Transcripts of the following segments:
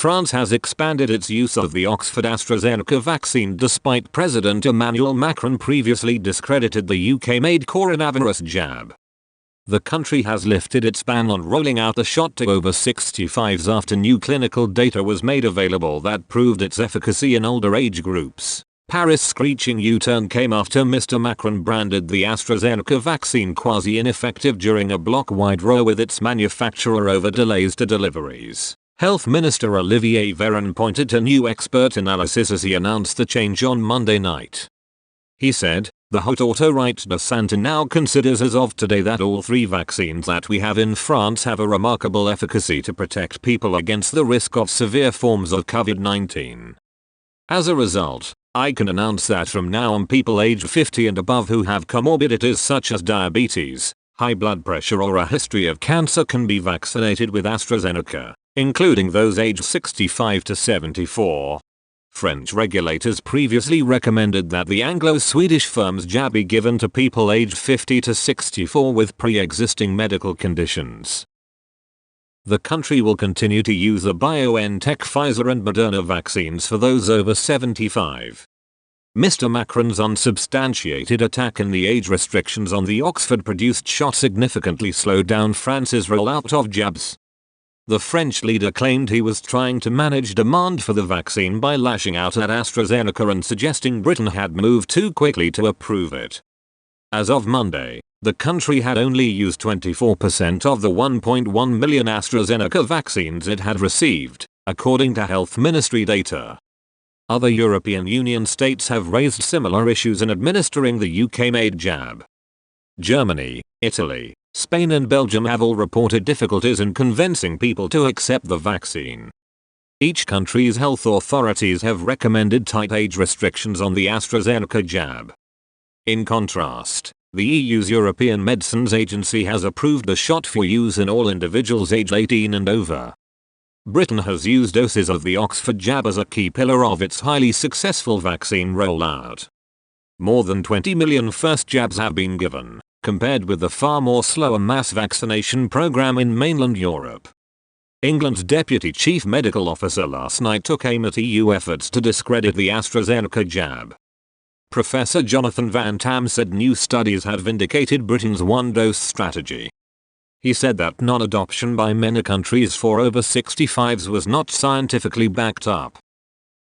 France has expanded its use of the Oxford AstraZeneca vaccine despite President Emmanuel Macron previously discredited the UK-made coronavirus jab. The country has lifted its ban on rolling out the shot to over 65s after new clinical data was made available that proved its efficacy in older age groups. Paris' screeching U-turn came after Mr. Macron branded the AstraZeneca vaccine quasi-ineffective during a block-wide row with its manufacturer over delays to deliveries. Health Minister Olivier Véran pointed to new expert analysis as he announced the change on Monday night. He said, "The Haute Autorité de Santé now considers as of today that all 3 vaccines that we have in France have a remarkable efficacy to protect people against the risk of severe forms of COVID-19. As a result, I can announce that from now on people aged 50 and above who have comorbidities such as diabetes, high blood pressure or a history of cancer can be vaccinated with AstraZeneca, including those aged 65 to 74. French regulators previously recommended that the Anglo-Swedish firm's jab be given to people aged 50 to 64 with pre-existing medical conditions. The country will continue to use the BioNTech, Pfizer and Moderna vaccines for those over 75. Mr. Macron's unsubstantiated attack in the age restrictions on the Oxford-produced shot significantly slowed down France's rollout of jabs. The French leader claimed he was trying to manage demand for the vaccine by lashing out at AstraZeneca and suggesting Britain had moved too quickly to approve it. As of Monday, the country had only used 24% of the 1.1 million AstraZeneca vaccines it had received, according to Health Ministry data. Other European Union states have raised similar issues in administering the UK-made jab. Germany, Italy, Spain and Belgium have all reported difficulties in convincing people to accept the vaccine. Each country's health authorities have recommended tight age restrictions on the AstraZeneca jab. In contrast, the EU's European Medicines Agency has approved the shot for use in all individuals aged 18 and over. Britain has used doses of the Oxford jab as a key pillar of its highly successful vaccine rollout. More than 20 million first jabs have been given, compared with the far more slower mass vaccination program in mainland Europe. England's Deputy Chief Medical Officer last night took aim at EU efforts to discredit the AstraZeneca jab. Professor Jonathan Van Tam said new studies had vindicated Britain's one-dose strategy. He said that non-adoption by many countries for over 65s was not scientifically backed up.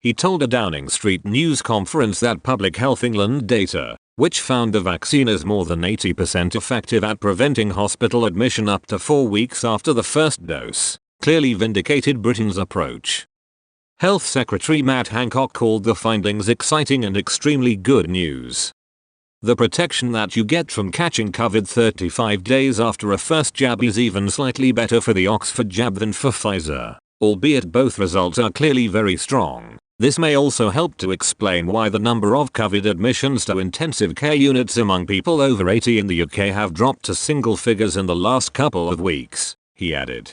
He told a Downing Street news conference that Public Health England data, which found the vaccine is more than 80% effective at preventing hospital admission up to 4 weeks after the first dose, clearly vindicated Britain's approach. Health Secretary Matt Hancock called the findings exciting and extremely good news. The protection that you get from catching COVID 35 days after a first jab is even slightly better for the Oxford jab than for Pfizer, albeit both results are clearly very strong. This may also help to explain why the number of COVID admissions to intensive care units among people over 80 in the UK have dropped to single figures in the last couple of weeks, he added.